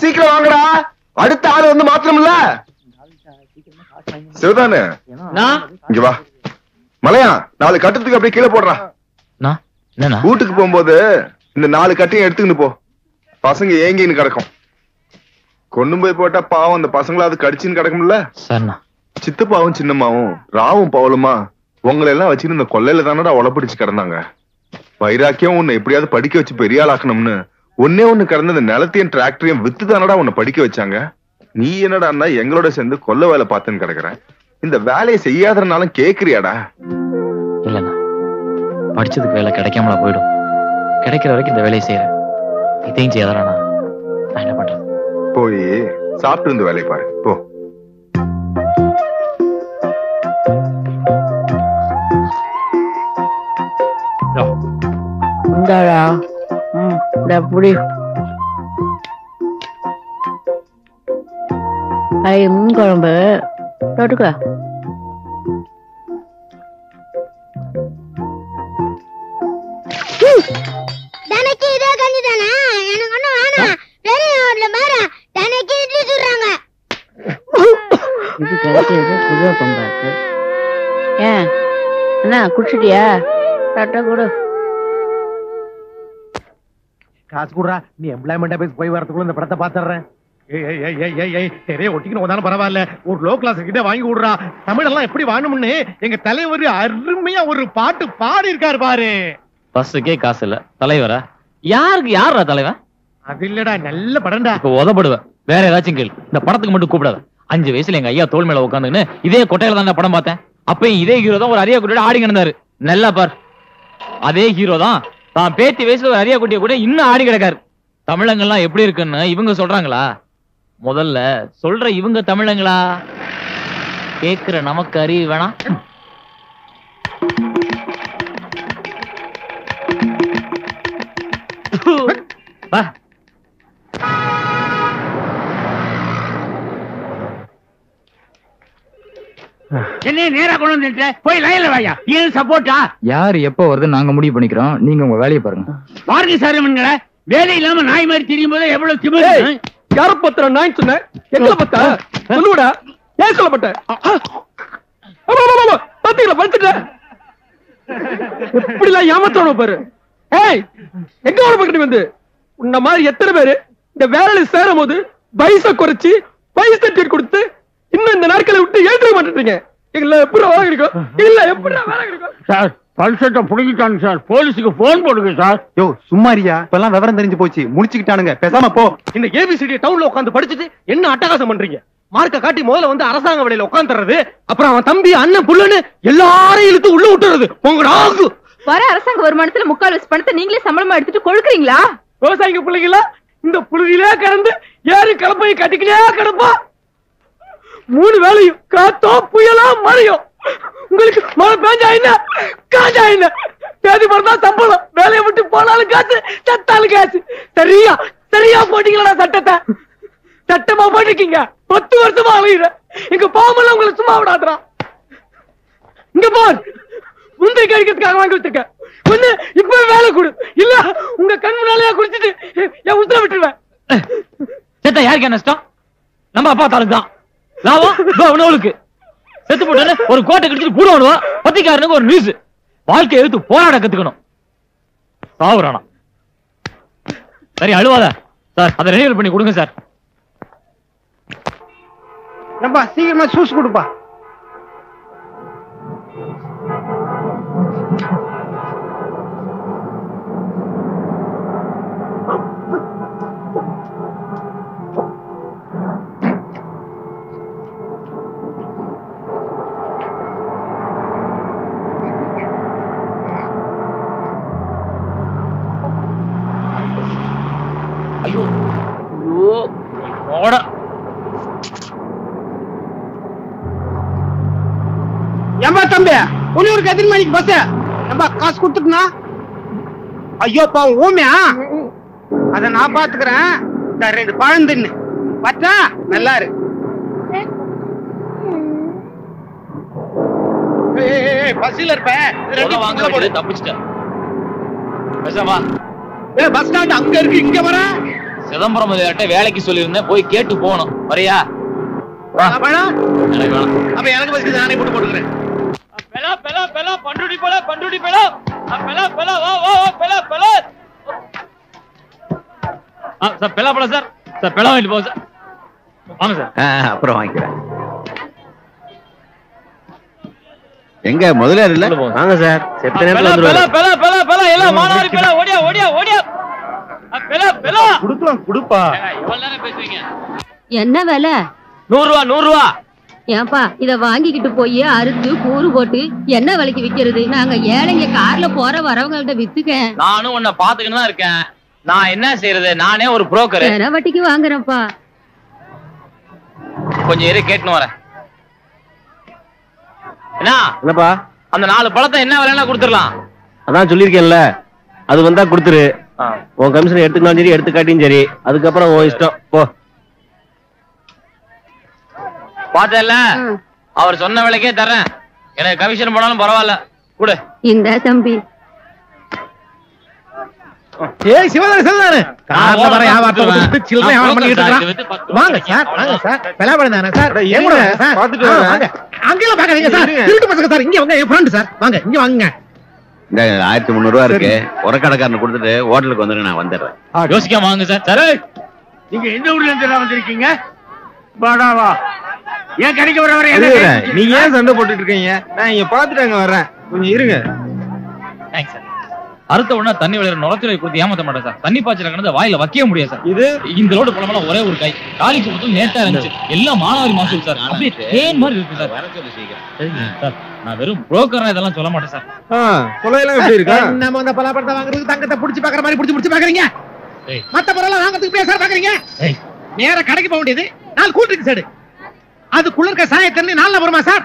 சீக்கிரம் வாங்கடா. அடுத்த ஆள் வந்து மாத்திரமில்ல. சிவதானு இங்க வா. மலையா 4 கட்டத்துக்கு அப்படியே கீழே போடுறா. வீட்டுக்கு போகும்போது இந்த 4 கட்டையும் எடுத்துக்கிட்டு போ. பசங்க ஏங்கின்னு கிடக்கும். கொண்டு போய் போட்டா பாவம் அந்த பசங்களாவது கடிச்சுன்னு கிடக்கும்ல. சித்தப்பாவும் சின்னம்மாவும் ராவும் பவலுமா உங்களை எல்லாம் வச்சுன்னு இந்த கொல்லையில தானடா உழப்பிடிச்சு கிடந்தாங்க. வைராக்கியம் உன்னை எப்படியாவது படிக்க வச்சு பெரிய ஆளாக்கணும்னு ஒன்னே ஒண்ணு கிடந்த இந்த நிலத்தையும் டிராக்டரையும் வித்து தானடா உன்னை படிக்க வச்சாங்க. நீ என்னடா எங்களோட சேர்ந்து கொல்ல வேலை பார்த்துன்னு கிடக்குற. இந்த வேலையை செய்யாதனாலும் கேக்குறியாடா? இல்லண்ணா, படிச்சதுக்கு வேலை கிடைக்காமல போயிடும். கிடைக்கிற வரைக்கும் இந்த வேலையை செய்யறேன். இதையும் செய்யாதா? நான் என்ன பண்றது? போய் சாப்பிட்டு இந்த வேலையை பாரு போ. மீன் குழம்பு தொட்டுக்க. தனக்கு இதே கஞ்சி தானே? எனக்கு ஒண்ணும் வேணாம். பெரிய ஹோட்டல்ல பாரு, தனக்கு இட்லி சுடுறாங்க. இது கிடைச்சது புது பொங்கலுக்கு. ஏன் அண்ணா குடிச்சிட்டியா? தட்ட கொடு. காசு கூடுறா. நீ எம்ப்ளாய்மெண்ட் ஆபீஸ் போய் வரதுக்குள்ள இந்த படத்தை பாத்துறேன். ஒட்டிக்கணும் பரவாயில்ல. ஒரு லோ கிளாஸ் கிட்ட வாங்கி விடுறா. தமிழ் எல்லாம் எப்படி வாழணும்னு எங்க தலைவர் அருமையா ஒரு பாட்டு பாடி இருக்காரு பாரு. பஸ்ஸுக்கே காசு இல்ல. தலைவரா? யாருக்கு யாரா தலைவன்? அது இல்லடா, நல்ல படம்டா. இப்ப உதப்படுவேன். வேற ஏதாச்சும் கேள். இந்த படத்துக்கு மட்டும் கூப்பிடாத. 5 வயசுல எங்க ஐயா தோல் மேல உட்காந்துன்னு இதே கொட்டையில தான் படம் பார்த்தேன். அப்பயும் இதே ஹீரோ தான் ஒரு அரியா குட்டியோட ஆடி கிடந்தாரு. நல்லா பார், அதே ஹீரோ தான் தான் பேத்தி வயசுல ஒரு அரியா குட்டிய கூட இன்னும் ஆடி கிடக்காரு. தமிழங்கள்லாம் எப்படி இருக்குன்னு இவங்க சொல்றாங்களா? முதல்ல சொல்ற இவங்க தமிழங்களா? கேக்குற நமக்கு அறிவு வேணாம். என்ன நேரா கொண்டு வந்துட்ட? போய் லைன்ல வாயா. ஏன் சப்போர்ட்டா? யாரு எப்ப வருது நாங்க முடிவு பண்ணிக்கிறோம். நீங்க உங்க வேலையை பாருங்க. பாருங்க சார், இவங்கள வேலை இல்லாம நாய் மாதிரி தெரியும் போது எவ்வளவு திமிரு. யார பத்திர நாய் சொன்ன? எங்கல பத்த சொல்லுடா. ஏன் சொல்லப்பட்ட? பாத்தீங்களா படுத்துட்ட? எப்படிலாம் ஏமாத்தணும் பாரு. ஏய், எங்க வர பக்கத்து வந்து உன்ன மாதிரி எத்தனை பேரு இந்த வேலையில சேரும் போது வயசை குறைச்சி வயசு சர்டிபிகேட் கொடுத்து இன்னும் இந்த நாட்களை விட்டு எழுத மாட்டேங்க. இல்ல எப்படி வேலை கிடைக்கும்? இல்ல எப்படி வேலை கிடைக்கும்? சார் பல்சட்டை புடிக்கிட்டாங்க சார். போலீஸுக்கு போன் போடுங்க சார். யோ சும்மாரியா, இப்பெல்லாம் விவரம் தெரிஞ்சு போச்சு. முடிச்சுக்கிட்டானுங்க, பேசாம போ. இந்த ஏபிசிடி டவுன்ல உட்காந்து படிச்சுட்டு என்ன அட்டகாசம் பண்றீங்க? மார்க்க காட்டி முதல்ல வந்து அரசாங்க வேலையில உட்காந்துறது, அப்புறம் அவன் தம்பி அண்ணன் புள்ளன்னு எல்லாரையும் இழுத்து உள்ள விட்டுறது. உங்க வர அரசாங்க வருமானத்துல 3/4 பணத்தை நீங்களே சம்பளமா எடுத்துட்டு கொழுக்குறீங்களா? விவசாயிங்க பிள்ளைங்களா இந்த புழுதியிலே கடந்து ஏறி கிளப்பையை கட்டிக்கிட்டே கிடப்பா. 3 வேலையும் காத்தோ புயலா மழையும். உங்களுக்கு மழை பேஞ்சா என்ன காஞ்சா என்ன? தேதி பிறந்தா சம்பளம், வேலையை விட்டு போனாலும் காசு, சத்தாலும் காசு. சரியா சரியா போட்டீங்களா சட்டத்தை? சட்டமா போட்டிருக்கீங்க. 10 வருஷமா அலையிற எங்க பாவமெல்லாம் உங்களை சும்மா விடாதுடா. இங்க போர் முந்தைய கழிக்கிறதுக்காக வாங்கி வச்சிருக்க. ஒண்ணு இப்ப வேலை கொடு, இல்ல உங்க கண் முன்னாலேயே குடிச்சிட்டு என் உத்தர விட்டுருவேன். சேத்தா யாருக்கு நஷ்டம்? நம்ம அப்பா தாலுக்கு தான் லாபம். உணவுக்கு செத்து போட்டு ஒரு கோட்டை கடிச்சிட்டு கூட வருவா. பத்திக்காரனுக்கு ஒரு நியூஸ். வாழ்க்கை எடுத்து போராட கத்துக்கணும். சாவுறானா? சரி அழுவாத சார். அதை ரெனியூவல் பண்ணி கொடுங்க சார். நம்ம சீக்கிரமா சூஸ் கொடுப்பா. ஏம்பா தம்பி, உன்னூருக்கு எத்தனை மணிக்கு பஸ்? ஏம்பா காசு கொடுத்துட்டுனா? ஐயோ பாவம் ஊமையா? அத நான் பாத்துக்கிறேன். 2 பழம் தின்னு பார்த்தா நல்லா இரு. பஸ்ல இருப்பேன். தப்பிச்சிட்டேன். பேசாமா பஸ் ஸ்டாண்ட் அங்க இருக்கு, இங்க வர சிதம்பரம் முதலியார்ட்ட வேலைக்கு சொல்லியிருந்தேன், போய் கேட்டு போகணும். வரியா? அப்ப எனக்கு பஸ்க்கு நானே போட்டு போட்டுக்கிறேன். பண்ருட்டி போல பண்ருட்டி போல வா வா பெல பெல சார் பெலா பழம் சார் சார் பெலா வாங்கிட்டு போங்க சார். வாங்க சார். அப்புறம் வாங்கிக்கிறேன். எங்க முதலியார் இல்ல? வாங்க சார். செத்த நேரத்துல வந்துருவாரு. பெலா பெலா பெலா எல்லாம் மானாரி பெலா ஓடியா ஓடியா ஓடியா பெலா பெலா குடுக்கலாம் குடுப்பா. இவ்வளவு நேரம் பேசுவீங்க. என்ன விலை? 100 ரூபா 100 ரூபா. ஏன்பா இத வாங்கிக்கிட்டு போய் அறுத்து கூறு போட்டு என்ன விலைக்கு விக்கிறது? நாங்க ஏழைங்க கார்ல போற வரவங்கள்ட்ட வித்துக்க. நானும் உன்னை பாத்துக்கிட்டு தான் இருக்கேன். நான் என்ன செய்யறது? நானே ஒரு புரோக்கர். வட்டிக்கு வாங்குறேன்ப்பா. கொஞ்சம் இரு கேட்டுன்னு வரேன். என்னப்பா? அந்த 4 பழத்தை என்ன விலைன்னா கொடுத்துடலாம். அதான் சொல்லிருக்கேன்ல, அது வந்தா கொடுத்துரு. உன் கமிஷன் எடுத்துக்கலாம் சரி, எடுத்து காட்டியும் சரி. அதுக்கப்புறம் உன் இஷ்டம் போ. பாத்தல அவர் சொன்ன விலைக்கே தர்றேன். எனக்கு கமிஷன் போனாலும் பரவாயில்ல, கொடு. இந்த தம்பி ஏய் சிவதானே சிவதானே கார்ல வர வியாபாரத்தை விட்டு சில்லறை வியாபாரம் பண்ணிட்டு இருக்கான். வாங்க சார் வாங்க சார். பெலாபழம் தானே சார்? எங்க சார்? பாத்துட்டு வாங்க. அங்கெல்லாம் பாக்காதீங்க சார். திருட்டு பசங்க சார். இங்க வாங்க, என் ஃப்ரெண்ட் சார். வாங்க இங்க வாங்க. இந்த 1300 ரூபா இருக்கு. உரக்கடைக்காரனை கொடுத்துட்டு ஹோட்டலுக்கு வந்துருங்க, நான் வந்துடுறேன். யோசிக்காம வாங்க சார். சரி, நீங்க எந்த ஊர்ல இருந்து வந்திருக்கீங்க? பாடாவா ஏன் கடைக்கு வர நீங்க ஏன் சண்டை போட்டுட்டு இருக்கீங்க? நான் இங்க பாத்துட்டு அங்க வர்றேன், கொஞ்சம் இருங்க. Thanks sir. அறுத்த உடனே தண்ணி விளையாட நுரத்துறை கொடுத்து ஏமாத்த மாட்டேன் சார். தண்ணி பாய்ச்சல கிடந்த வாயில வைக்க முடியாது சார். இது இந்த ரோடு பழமெல்லாம் ஒரே ஒரு கை காலிக்கு மட்டும் நேட்டா இருந்துச்சு. எல்லாம் மானாவாரி மாசம் சார். அப்படியே தேன் மாதிரி இருக்கு சார். சார் நான் வெறும் புரோக்கரா இதெல்லாம் சொல்ல மாட்டேன் சார். கொலையெல்லாம் எப்படி இருக்கா? நம்ம அந்த பலாப்பழத்தை வாங்குறதுக்கு தங்கத்தை புடிச்சு பாக்குற மாதிரி புடிச்சு பாக்குறீங்க. மத்த பொருளெல்லாம் வாங்குறதுக்கு போய் சார் பாக்குறீங்க. நேர கடைக்கு போக வேண்டியது 4 கூல் ட்ரிங்க்ஸ் எடு. அது குளிர்க்க சாயத்தண்ணி 4 வருமா சார்?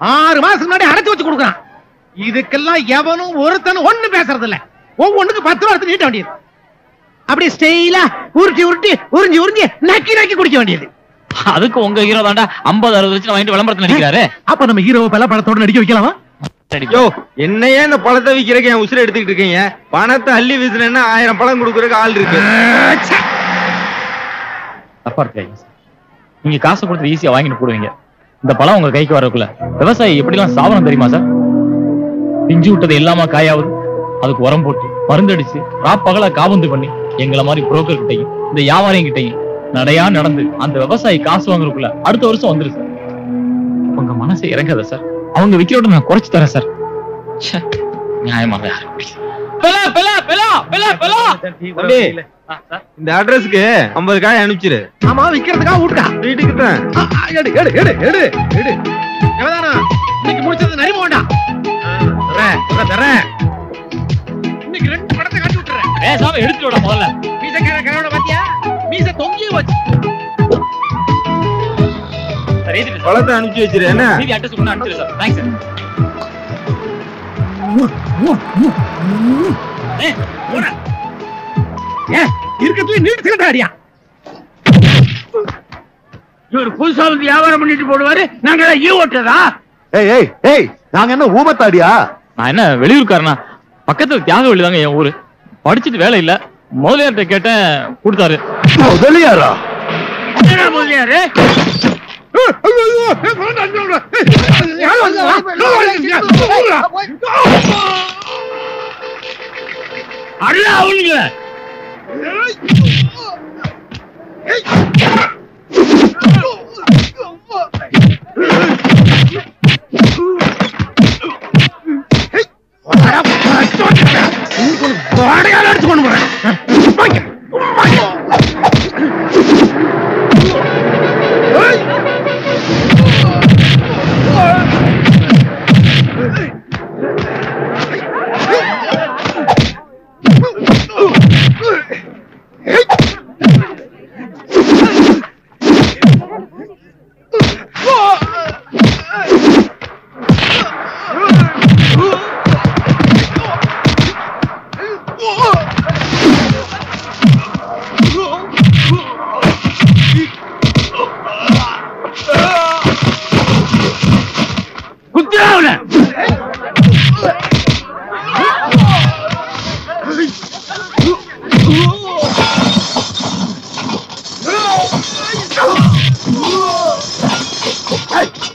6 மாசத்துக்கு முன்னாடி அடைச்சு வச்சு கொடுக்குறான். இதுக்கெல்லாம் எவனும் ஒருத்தனும் ஒண்ணு பேசுறது இல்ல. ஒவ்வொன்றுக்கு 10 ரூபா எடுத்து நீட்ட வேண்டியது. அப்படி ஸ்டைலா உருட்டி உருட்டி உறிஞ்சி உறிஞ்சி நக்கி நக்கி குடிக்க வேண்டியது. அதுக்கு உங்க ஹீரோ தாண்டா 50-60 லட்சம் வாங்கிட்டு விளம்பரத்துல நடிக்கிறாரு. அப்ப நம்ம ஹீரோ பழத்தோட நடிக்க வைக்கலாமா? யோ, என்னையே இந்த பழத்தை விக்கிறதுக்கு என் உசுரை எடுத்துக்கிட்டு இருக்கீங்க? பணத்தை அள்ளி வீசுனா 1000 பழம் கொடுக்கறதுக்கு ஆள் இருக்கு. தப்பா இருக்காங்க. நீங்க காசு கொடுத்து ஈஸியா வாங்கிட்டு போடுவீங்க. இந்த பழம் உங்க கைக்கு வரக்குள்ள விவசாயி எப்படிலாம் சாவனம் தெரியுமா சார்? பிஞ்சு விட்டது எல்லாமா காயாவது. அதுக்கு உரம் போட்டு மருந்தடிச்சு ராப்பகலா காபந்து பண்ணி எங்களை மாதிரி புரோக்கர் கிட்டையும் இந்த வியாபாரியும் கிட்டையும் நடையா நடந்து அந்த விவசாயி காசு வாங்குறதுக்குள்ள அடுத்த வருஷம் வந்துரு சார். உங்க மனசை இறங்காத சார். அவங்க விக்கிறோட நான் குறைச்சு தரேன் சார். நியாயமா இந்த அட்ரஸ்க்கு 50 காய் அனுப்பிச்சிரு. ஆமா, விக்கிறதுக்கா வீட்டுக்கா? வீட்டுக்கு தான். எடு எடு எடு எடு எடு. எவதானா இன்னைக்கு முடிச்சது நரிம வேண்டாம். தரேன். இன்னைக்கு 2 படத்தை காட்டி விட்டுறேன். பேசாம எடுத்துட்டு விட முதல்ல. மீசக்கார கரவட பாத்தியா? மீச தொங்கியே வச்சு. பழத்தை அனுப்பிச்சு வச்சிரு. என்ன மீதி அட்ரஸ் கொண்டு அனுப்பிச்சிரு சார். Thanks sir. இருக்கிறதுல நீட்டு சிகரெட் அடியா. இவர் புதுசா வந்து வியாபாரம் பண்ணிட்டு போடுவாரு. நாங்க ஈ ஓட்டுறதா? ஏய் ஏய் ஏய், நாங்க என்ன ஊமத்தாடியா? நான் என்ன வெளியூர்காரனா? பக்கத்துல தியாகவெளி தாங்க என் ஊரு. படிச்சுட்டு வேலை இல்ல. முதலியார்ட்ட கேட்டேன், கொடுத்தாரு. முதலியாரா? முதலியாரு அல்ல அவனுங்க. அடிச்சு கொண்டு போறேன்.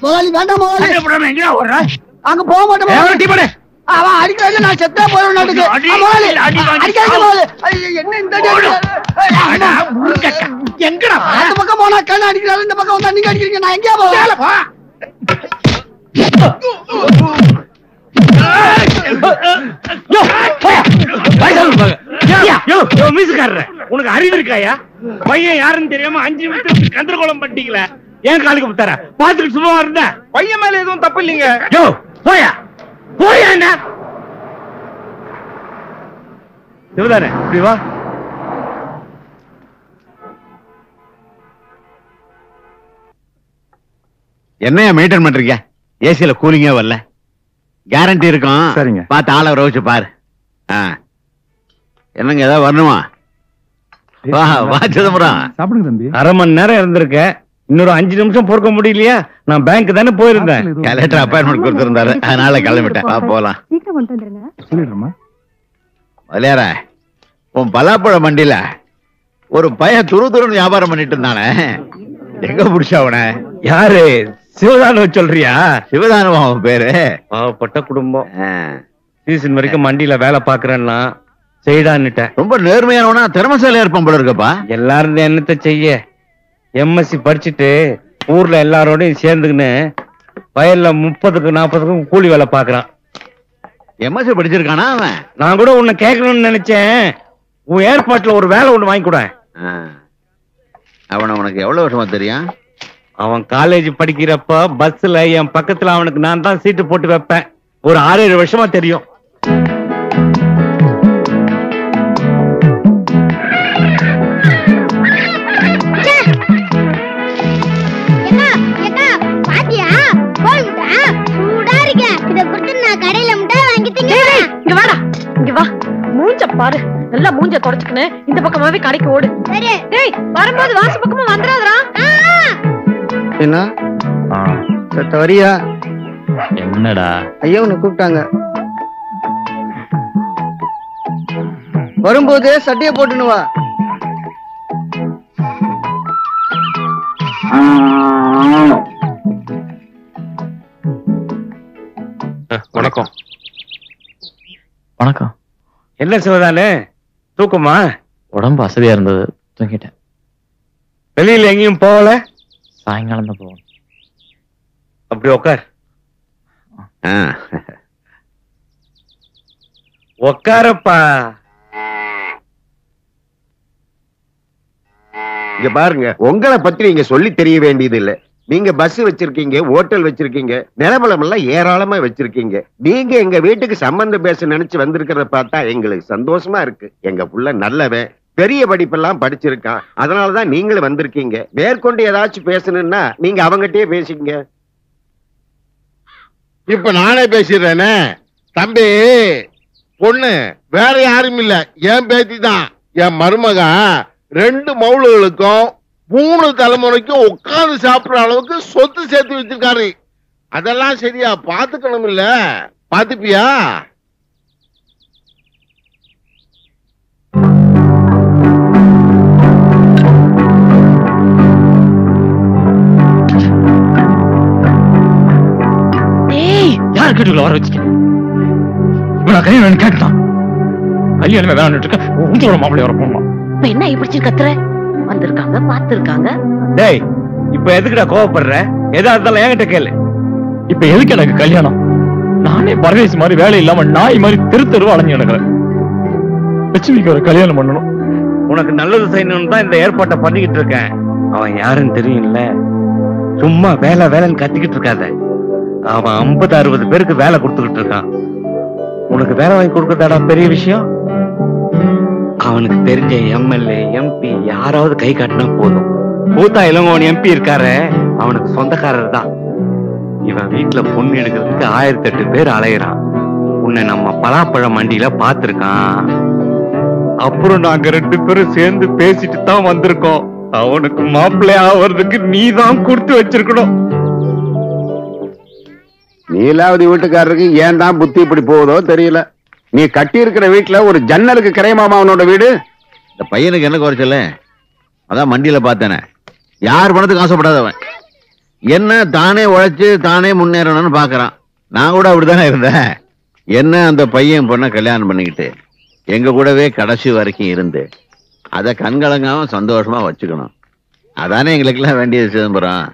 முதலாளி வேண்டாம் முதலாளி. எங்க ஓடுற? அங்க போக மாட்டேன் முதலாளி. டீ போடு. அவன் அடிக்கிறாங்க, நான் செத்தா போறேன் நாட்டுக்கு. முதலாளி அடிக்காதீங்க முதலாளி. என்ன இந்த எங்கடா அந்த பக்கம் போனா கண்ணு அடிக்கிறாங்க, இந்த பக்கம் வந்தா நீங்க அடிக்கிறீங்க. நான் எங்கேயா போவேன்? உனக்கு அறிவு இருக்காயா? பையன் யாருன்னு தெரியாம 5 நிமிஷத்துக்கு கந்தரகோலம் பண்ணிட்டீங்களே, ஏன் காலுக்கு முத்தார பாத்துட்டு சும்மா இருந்த? பையன் மேல எதுவும் தப்பு இல்லைங்க. போயா போயா என்ன சிவதானே இப்படி வா. என்னையா மெயின்டைன் பண்றீங்க? ஏசியில கூலிங்கே வரல, கேரண்டி இருக்கும். சரிங்க. பார்த்து ஆளை ரோச்சு பாரு. என்னங்க ஏதாவது வரணுமா? வா வா சிதம்பரம். சாப்பிடுங்க தம்பி. அரை மணி நேரம் இருந்திருக்க, இன்னொரு 5 நிமிஷம் பொறுக்க முடியலையா? நான் பேங்க் தானே போயிருந்தேன். கலெக்டர் அப்பாயின்மெண்ட் கொடுத்திருந்தாரு, அதனால கிளம்பிட்டேன். வா போலாம். சீக்கிரம் கொண்டு வந்துருங்க. சொல்லிடுறோமா? வலியார உன் பலாப்பழ மண்டியில ஒரு பையன் துருன்னு வியாபாரம் பண்ணிட்டு இருந்தானே, எங்க புடிச்சா அவன? யாரு? சிவதானு சொல்றியா? சிவதானவா அவன் பேரு? பாவப்பட்ட குடும்பம். சீசன் வரைக்கும் மண்டியில வேலை பாக்குறேன்னா செய்டான்னுட்டேன். ரொம்ப நேர்மையானவனா, திறமசாலியா இருப்பான் போல இருக்கப்பா. எல்லாரும் என்னத்தை செய்ய, எம்எஸ்சி படிச்சுட்டு ஊர்ல எல்லாரோடையும் சேர்ந்துக்கின்னு வயல்ல 30க்கும் 40க்கும் கூலி வேலை பாக்குறான். எம்எஸ்சி படிச்சிருக்கானா அவன்? நான் கூட உன்னை கேட்கணும்னு நினைச்சேன். உன் ஏற்பாட்டுல ஒரு வேலை ஒண்ணு வாங்கி கூட. அவன் உனக்கு எவ்வளவு வருஷமா தெரியும்? அவன் காலேஜ் படிக்கிறப்ப பஸ்ல என் பக்கத்துல அவனுக்கு நான் தான் சீட்டு போட்டு வைப்பேன். ஒரு 6-7 வருஷமா தெரியும். பாத்தியா போல்டா சூடா இருக்க. இத குடுத்து நான் கடையில முட்டாய் வாங்கி திங்கறேன். இங்க வாடா, இங்க வா. மூஞ்ச பாரு, நல்லா மூஞ்ச தொடச்சுக்கினே இந்த பக்கமாவே கடைக்கு ஓடு. சரி. டேய், வரும்போது வாசு பக்கமா வந்துடாதடா. என்ன சத்த வரியா? என்னடா? ஐயா உன்னை கூப்பிட்டாங்க. வரும்போது சட்டையை போட்டுன்னு வா. வணக்கம். வணக்கம். என்ன சிவதானே, தூக்கமா? உடம்பு அசதியா இருந்தது, தூங்கிட்டேன். வெளியில எங்கேயும் போகல? சாயங்காலம் தான் போவோம். அப்படி உக்கார். உக்காரப்பா. இங்க பாருங்க, உங்களை பத்தி நீங்க சொல்லி தெரிய வேண்டியது இல்ல. நீங்க பஸ் வச்சிருக்கீங்க, ஹோட்டல் வச்சிருக்கீங்க, நிலபலம் எல்லாம் ஏராளமா வச்சிருக்கீங்க. நீங்க எங்க வீட்டுக்கு சம்பந்தம் பேச நினைச்சு வந்திருக்கிறத பார்த்தா எங்களுக்கு சந்தோஷமா இருக்கு. எங்க புள்ள நல்லவன், பெரிய படிப்பெல்லாம் படிச்சிருக்கான். அதனாலதான் நீங்களும் வந்திருக்கீங்க. மேற்கொண்டு ஏதாச்சும் பேசணும்னா நீங்க அவங்ககிட்டயே பேசிக்கங்க. இப்ப நானே பேசிடுறேனே. தம்பி, பொண்ணு வேற யாரும் இல்ல, என் பேத்தி தான். என் மருமக 2 மவுளுகளுக்கும் 3 தலைமுறைக்கும் உட்கார்ந்து சாப்பிடுற அளவுக்கு சொத்து சேர்த்து வச்சிருக்காரு. அதெல்லாம் சரியா பாத்துக்கணும் இல்ல? பாத்துப்பியா? யார் கேட்டுல வர வச்சுக்க? இவன் கல்யாணம் கேட்டான். கல்யாணமே வேணான்னு உங்களோட மாப்பிள்ளை வர போனோம். இப்ப என்ன இப்படி கத்துற? வந்திருக்காங்க, பாத்துருக்காங்க. டேய், இப்ப எதுக்குடா கோவப்படுற? எதா இருந்தாலும் என்கிட்ட கேளு. இப்ப எதுக்கு எனக்கு கல்யாணம்? நானே பரதேசி மாதிரி வேலை இல்லாம நாய் மாதிரி தெரு அலைஞ்சு கிடக்குறேன். லட்சுமிக்கு ஒரு கல்யாணம் பண்ணணும். உனக்கு நல்லது செய்யணும்னு தான் இந்த ஏற்பாட்டை பண்ணிக்கிட்டு இருக்கேன். அவன் யாருன்னு தெரியும்ல? சும்மா வேலை வேலைன்னு கத்திக்கிட்டு இருக்காத. அவன் 50-60 பேருக்கு வேலை கொடுத்துக்கிட்டு இருக்கான். உனக்கு வேலை வாங்கி கொடுக்கறதாடா பெரிய விஷயம். அவனுக்கு தெரிஞ்ச எம்எல்ஏ, எம்பி யாராவது கை காட்டினா போதும். பூத்தா இளங்கோவன் எம்பி இருக்காரு, அவனுக்கு சொந்தக்காரர் தான். இவன் வீட்டுல பொண்ணு எடுக்கிறதுக்கு 1008 பேர் அலையிறான். உன்னை நம்ம பலாப்பழ மண்டியில பாத்துருக்கான். அப்புறம் நாங்க 2 பேரும் சேர்ந்து பேசிட்டு தான் வந்திருக்கோம். அவனுக்கு மாப்பிள்ளை ஆவறதுக்கு நீ தான் கொடுத்து வச்சிருக்கணும். நீலாவதி வீட்டுக்காரருக்கு ஏன் தான் புத்தி இப்படி போகுதோ தெரியல. நீ கட்டி இருக்கிற வீட்டுல ஒரு ஜன்னலுக்கு கிரைமாமா அவனோட வீடு. இந்த பையனுக்கு என்ன குறைச்சல? அதான் மண்டியில பார்த்தேனே. யார் பணத்துக்கு ஆசைப்படாதவன். என்ன தானே உழைச்சு தானே முன்னேறணும்னு பாக்குறான். நான் கூட அப்படித்தானே இருந்தேன். என்ன அந்த பையன் பொண்ண கல்யாணம் பண்ணிக்கிட்டு எங்க கூடவே கடைசி வரைக்கும் இருந்து அத கண்கலங்காம சந்தோஷமா வச்சுக்கணும். அதானே எங்களுக்கு எல்லாம் வேண்டியது சிதம்பரம்.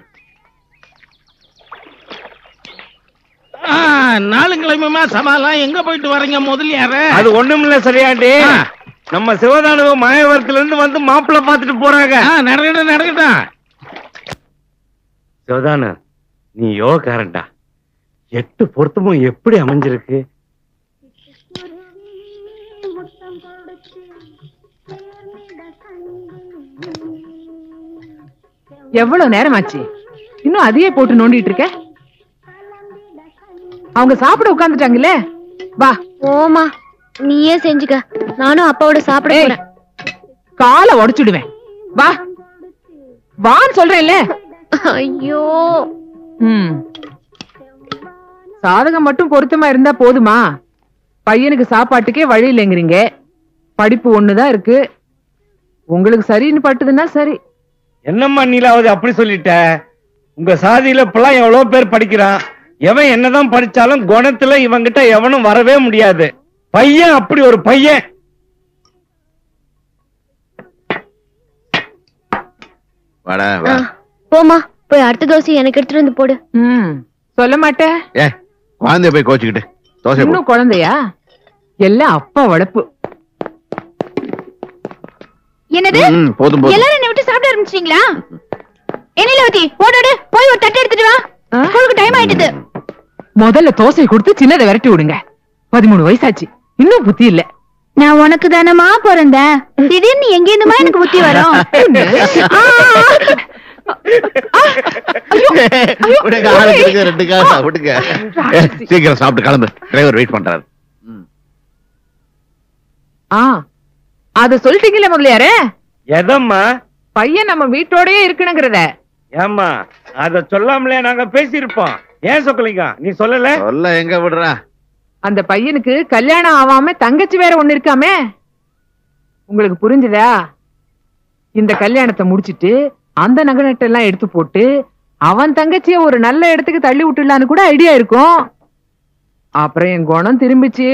நாளுங்கிழமைமா சமாளம் எங்க போயிட்டு வரீங்க முதலியார? அது ஒண்ணும் இல்ல சரியாண்டி. நம்ம சிவதானுவ மாயவரத்துல இருந்து வந்து மாப்பிள்ள பாத்துட்டு போறாங்க. நடக்கட்டும் நடக்கட்டும். சிவதானு நீ யோகாரண்டா. 8 பொருத்தமும் எப்படி அமைஞ்சிருக்கு. எவ்வளவு நேரம் ஆச்சு, இன்னும் அதையே போட்டு நோண்டிட்டு இருக்க? அவங்க சாப்பிட உட்கார்ந்துட்டாங்களே, வா. ஓமா நீயே செஞ்சுக்க, நானும் அப்பாவோட சாப்பிட போறேன். காலை உடைச்சுடுவேன், வா வான்னு சொல்றேன்ல. ஐயோ சாதகம் மட்டும் பொருத்தமா இருந்தா போதுமா? பையனுக்கு சாப்பாட்டுக்கே வழி இல்லைங்கிறீங்க. படிப்பு ஒண்ணுதான் இருக்கு. உங்களுக்கு சரின்னு பட்டுதுன்னா சரி. என்னம்மா நீலாவது அப்படி சொல்லிட்ட? உங்க சாதியில இப்பெல்லாம் எவ்வளவு பேர் படிக்கிறான். எவன் என்னதான் படிச்சாலும் குணத்துல இவங்கிட்ட எவனும் வரவே முடியாது. பையன் அப்படி ஒரு பையன். போமா போய் அடுத்த தோசை எனக்கு எடுத்துட்டு வந்து போடு. சொல்ல மாட்டேன். குழந்தைய போய் கோச்சுக்கிட்டு தோசை. இன்னும் குழந்தையா? எல்லாம் அப்பா வளர்ப்பு. என்னது போதும் எல்லாரும் என்னை விட்டு சாப்பிட ஆரம்பிச்சிட்டீங்களா? என்னிலவதி போடோடு போய் ஒரு தட்டை எடுத்துட்டு வா, ஸ்கூலுக்கு டைம் ஆயிட்டது. முதல்ல தோசை கொடுத்து சின்னதை விரட்டி விடுங்க. 13 வயசாச்சு, இன்னும் புத்தி இல்ல. நான் உனக்கு தானமா பிறந்தேன், திடீர்னு எங்க இருந்துமா எனக்கு புத்தி வரும்? சீக்கிரம் சாப்பிட்டு கிளம்பு, டிரைவர் வெயிட் பண்றாரு. அத சொல்லிட்டீங்களே முதலியாரே. எதம்மா? பையன் நம்ம வீட்டோடயே இருக்கணுங்கிறத. ஏம்மா அத சொல்லாமலே நாங்க பேசியிருப்போம். ஏன் சொக்கலிங்க நீ சொல்லல? சொல்ல எங்க விடுறா? அந்த பையனுக்கு கல்யாணம் ஆகாம தங்கச்சி வேற ஒண்ணு இருக்காமே. உங்களுக்கு புரிஞ்சுதா? இந்த கல்யாணத்தை முடிச்சிட்டு அந்த நகை நட்டெல்லாம் எடுத்து போட்டு அவன் தங்கச்சிய ஒரு நல்ல இடத்துக்கு தள்ளி விட்டுலான்னு கூட ஐடியா இருக்கும். அப்புறம் என் குணம் திரும்பிச்சு.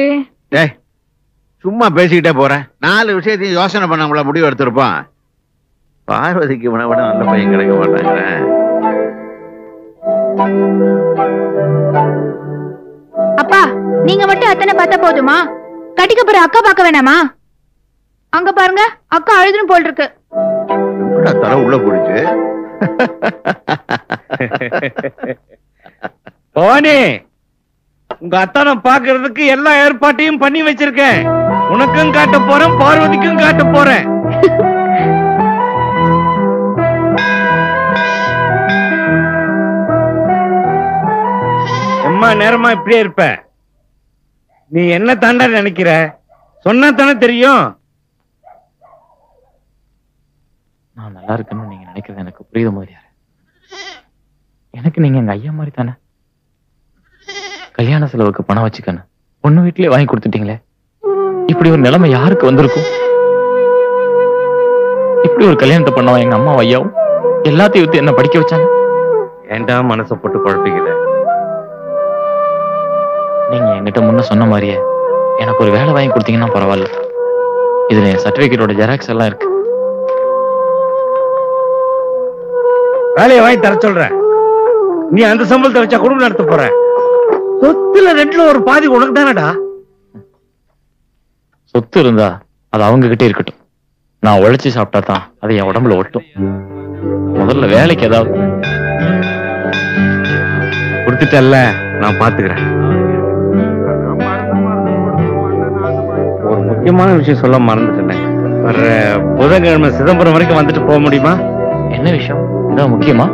சும்மா பேசிக்கிட்டே போறேன். 4 விஷயத்தையும் யோசனை பண்ண முடிவு எடுத்திருப்பான். பார்வதிக்கு இவனை விட நல்ல பையன் கிடைக்க மாட்டாங்க. அப்பா நீங்க மட்டும் அத்தனை பார்த்தா போதுமா? கட்டிக்க போற அக்கா பார்க்க வேணாமா? அங்க பாருங்க அக்கா அழுதுன்னு போல் இருக்கு. தர உள்ள போடுச்சு. பவானி உங்க அத்தானை பாக்குறதுக்கு எல்லா ஏற்பாட்டையும் பண்ணி வச்சிருக்கேன். உனக்கும் காட்ட போறேன், பார்வதிக்கும் காட்ட போறேன். எம்மா நேரமா இப்படியே இருப்ப? நீ என்ன தாண்டா நினைக்கிற? சொன்னா தானே தெரியும். நான் நல்லா இருக்குன்னு நீங்க நினைக்கிறது எனக்கு புரியுது முதலியார். எனக்கு நீங்க எங்க ஐயா மாதிரி தானே. கல்யாண செலவுக்கு பணம் வச்சுக்கணும் பொண்ணு வீட்லயே வாங்கி கொடுத்துட்டீங்களே. இப்படி ஒரு நிலைமை யாருக்கு வந்திருக்கும்? இப்படி ஒரு கல்யாணத்தை பண்ணவன் எங்க அம்மா ஐயாவும் எல்லாத்தையும் வித்து என்ன படிக்க வச்சாங்க. ஏண்டா மனசை போட்டு குழப்பிக்கல? நீங்க என்கிட்ட முன்ன சொன்ன மாதிரியே எனக்கு ஒரு வேலை வாங்கி கொடுத்தீங்கன்னா பரவாயில்ல. இதுல என் சர்டிபிகேட்டோட ஜெராக்ஸ் எல்லாம் இருக்கு. வேலையை வாங்கி தர சொல்றேன். நீ அந்த சம்பளத்தை வச்சா குடும்பம் நடத்த போற. சொத்துல 2ல ஒரு பாதி உனக்கு தானடா. சொத்து இருந்தா அது அவங்க கிட்டே இருக்கட்டும். நான் உழைச்சி சாப்பிட்டா தான் அது என் உடம்புல ஒட்டும். முதல்ல வேலைக்கு ஏதாவது கொடுத்துட்டல்ல, நான் பாத்துக்கிறேன். ஒரு முக்கியமான விஷயம் சொல்ல மறந்துட்டேன். வர்ற புதன்கிழமை சிதம்பரம் வரைக்கும் வந்துட்டு போக முடியுமா? என்ன விஷயம்? இதான் முக்கியமா?